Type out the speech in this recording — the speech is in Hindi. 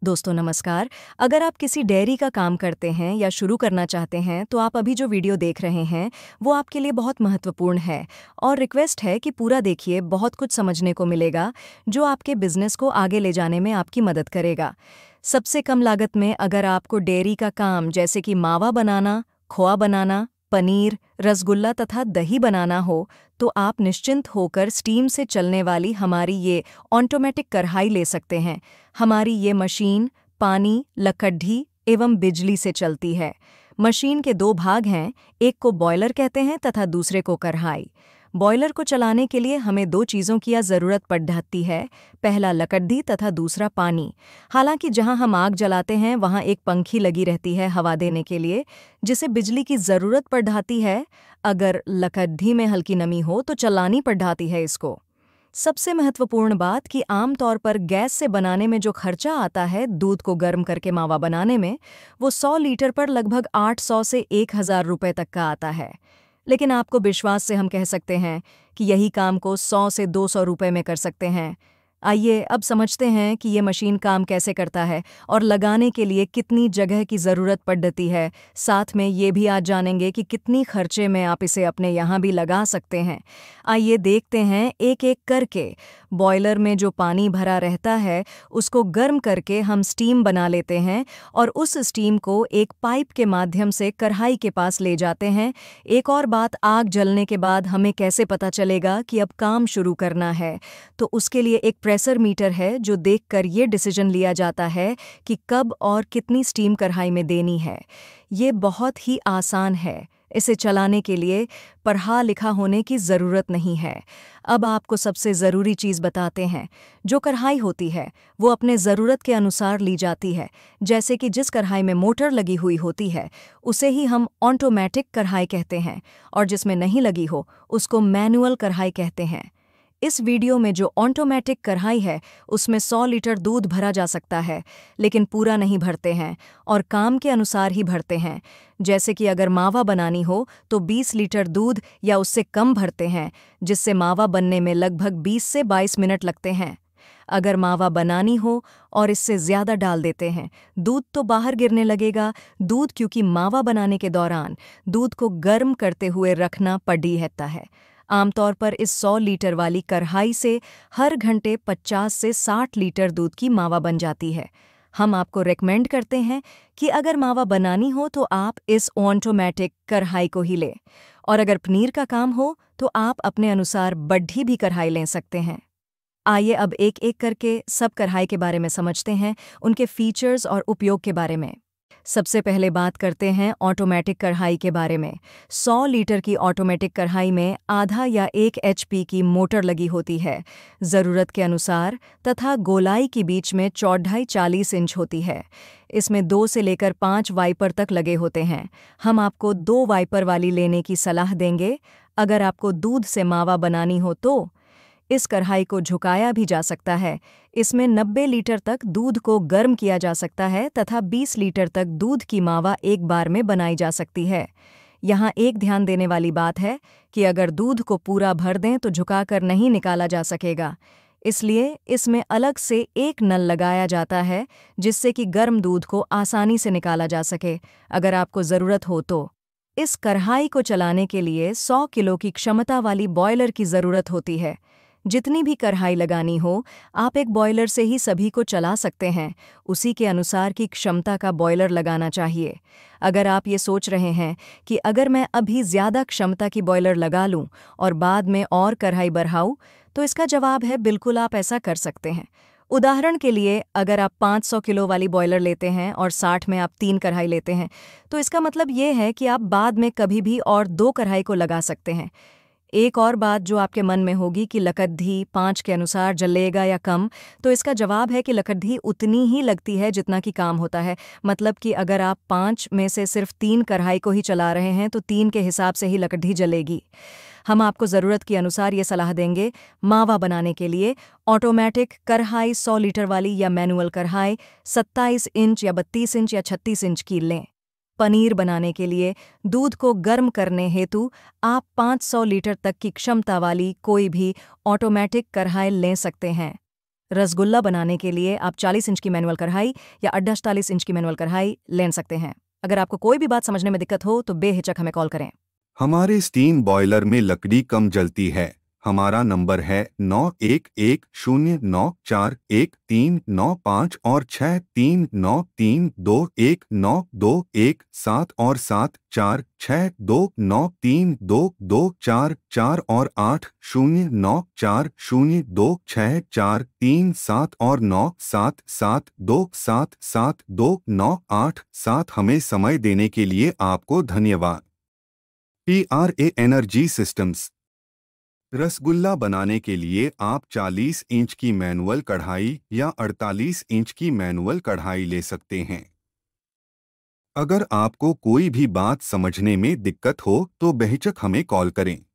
दोस्तों नमस्कार। अगर आप किसी डेयरी का काम करते हैं या शुरू करना चाहते हैं तो आप अभी जो वीडियो देख रहे हैं वो आपके लिए बहुत महत्वपूर्ण है। और रिक्वेस्ट है कि पूरा देखिए, बहुत कुछ समझने को मिलेगा जो आपके बिजनेस को आगे ले जाने में आपकी मदद करेगा। सबसे कम लागत में अगर आपको डेयरी का काम जैसे कि मावा बनाना, खोआ बनाना, पनीर, रसगुल्ला तथा दही बनाना हो तो आप निश्चिंत होकर स्टीम से चलने वाली हमारी ये ऑटोमेटिक कढ़ाई ले सकते हैं। हमारी ये मशीन पानी, लकड़ी एवं बिजली से चलती है। मशीन के दो भाग हैं, एक को बॉयलर कहते हैं तथा दूसरे को कढ़ाई। बॉयलर को चलाने के लिए हमें दो चीज़ों की ज़रूरत पड़ जाती है, पहला लकड़ी तथा दूसरा पानी। हालांकि जहां हम आग जलाते हैं वहां एक पंखी लगी रहती है हवा देने के लिए, जिसे बिजली की ज़रूरत पड़ जाती है। अगर लकड़ी में हल्की नमी हो तो चलानी पड़ जाती है इसको। सबसे महत्वपूर्ण बात कि आमतौर पर गैस से बनाने में जो खर्चा आता है दूध को गर्म करके मावा बनाने में, वो 100 लीटर पर लगभग 800 से 1000 रुपये तक का आता है। लेकिन आपको विश्वास से हम कह सकते हैं कि यही काम को 100 से 200 रुपये में कर सकते हैं। आइए अब समझते हैं कि ये मशीन काम कैसे करता है और लगाने के लिए कितनी जगह की ज़रूरत पड़ती है। साथ में ये भी आज जानेंगे कि कितनी खर्चे में आप इसे अपने यहाँ भी लगा सकते हैं। आइए देखते हैं एक एक करके। बॉयलर में जो पानी भरा रहता है उसको गर्म करके हम स्टीम बना लेते हैं और उस स्टीम को एक पाइप के माध्यम से कढ़ाई के पास ले जाते हैं। एक और बात, आग जलने के बाद हमें कैसे पता चलेगा कि अब काम शुरू करना है, तो उसके लिए एक प्रेशर मीटर है जो देखकर ये डिसीजन लिया जाता है कि कब और कितनी स्टीम कढ़ाई में देनी है। ये बहुत ही आसान है, इसे चलाने के लिए पढ़ा लिखा होने की ज़रूरत नहीं है। अब आपको सबसे ज़रूरी चीज़ बताते हैं। जो कढ़ाई होती है वो अपने ज़रूरत के अनुसार ली जाती है। जैसे कि जिस कढ़ाई में मोटर लगी हुई होती है उसे ही हम ऑटोमेटिक कढ़ाई कहते हैं, और जिसमें नहीं लगी हो उसको मैनुअल कढ़ाई कहते हैं। इस वीडियो में जो ऑटोमेटिक कढ़ाई है उसमें 100 लीटर दूध भरा जा सकता है, लेकिन पूरा नहीं भरते हैं और काम के अनुसार ही भरते हैं। जैसे कि अगर मावा बनानी हो तो 20 लीटर दूध या उससे कम भरते हैं, जिससे मावा बनने में लगभग 20 से 22 मिनट लगते हैं। अगर मावा बनानी हो और इससे ज़्यादा डाल देते हैं, दूध तो बाहर गिरने लगेगा। दूध क्योंकि मावा बनाने के दौरान दूध को गर्म करते हुए रखना पड़ी रहता है। आमतौर पर इस 100 लीटर वाली कढ़ाई से हर घंटे 50 से 60 लीटर दूध की मावा बन जाती है। हम आपको रेकमेंड करते हैं कि अगर मावा बनानी हो तो आप इस ऑटोमेटिक कढ़ाई को ही लें, और अगर पनीर का काम हो तो आप अपने अनुसार बड़ी भी कढ़ाई ले सकते हैं। आइए अब एक एक करके सब कढ़ाई के बारे में समझते हैं, उनके फीचर्स और उपयोग के बारे में। सबसे पहले बात करते हैं ऑटोमेटिक कढ़ाई के बारे में। 100 लीटर की ऑटोमेटिक कढ़ाई में आधा या 1 HP की मोटर लगी होती है, ज़रूरत के अनुसार, तथा गोलाई के बीच में चौड़ाई 40 इंच होती है। इसमें 2 से लेकर 5 वाइपर तक लगे होते हैं। हम आपको 2 वाइपर वाली लेने की सलाह देंगे। अगर आपको दूध से मावा बनानी हो तो इस कढ़ाई को झुकाया भी जा सकता है। इसमें 90 लीटर तक दूध को गर्म किया जा सकता है तथा 20 लीटर तक दूध की मावा एक बार में बनाई जा सकती है। यहाँ एक ध्यान देने वाली बात है कि अगर दूध को पूरा भर दें तो झुकाकर नहीं निकाला जा सकेगा, इसलिए इसमें अलग से एक नल लगाया जाता है जिससे कि गर्म दूध को आसानी से निकाला जा सके अगर आपको ज़रूरत हो तो। इस कढ़ाई को चलाने के लिए 100 किलो की क्षमता वाली बॉयलर की ज़रूरत होती है। जितनी भी कढ़ाई लगानी हो आप एक बॉयलर से ही सभी को चला सकते हैं। उसी के अनुसार की क्षमता का बॉयलर लगाना चाहिए। अगर आप ये सोच रहे हैं कि अगर मैं अभी ज़्यादा क्षमता की बॉयलर लगा लूं और बाद में और कढ़ाई बढ़ाऊं, तो इसका जवाब है बिल्कुल आप ऐसा कर सकते हैं। उदाहरण के लिए अगर आप 500 किलो वाली बॉयलर लेते हैं और 60 में आप 3 कढ़ाई लेते हैं, तो इसका मतलब ये है कि आप बाद में कभी भी और 2 कढ़ाई को लगा सकते हैं। एक और बात जो आपके मन में होगी कि लकड़ी 5 के अनुसार जलेगा या कम, तो इसका जवाब है कि लकड़ी उतनी ही लगती है जितना कि काम होता है। मतलब कि अगर आप 5 में से सिर्फ 3 कढ़ाई को ही चला रहे हैं तो 3 के हिसाब से ही लकड़ी जलेगी। हम आपको ज़रूरत के अनुसार ये सलाह देंगे। मावा बनाने के लिए ऑटोमेटिक कढ़ाई 100 लीटर वाली या मैनुअल कढ़ाई 27 इंच या 32 इंच या 36 इंच की लें। पनीर बनाने के लिए दूध को गर्म करने हेतु आप 500 लीटर तक की क्षमता वाली कोई भी ऑटोमेटिक कढ़ाई ले सकते हैं। रसगुल्ला बनाने के लिए आप 40 इंच की मैनुअल कढ़ाई या 48 इंच की मैनुअल कढ़ाई ले सकते हैं। अगर आपको कोई भी बात समझने में दिक्कत हो तो बेहिचक हमें कॉल करें। हमारे स्टीम बॉयलर में लकड़ी कम जलती है। हमारा नंबर है 9110941395 और 6393219217 और 7462932244 और 8094026437 और 9772772987। हमें समय देने के लिए आपको धन्यवाद। PRA energy systems. रसगुल्ला बनाने के लिए आप 40 इंच की मैनुअल कढ़ाई या 48 इंच की मैनुअल कढ़ाई ले सकते हैं। अगर आपको कोई भी बात समझने में दिक्कत हो तो बेहिचक हमें कॉल करें।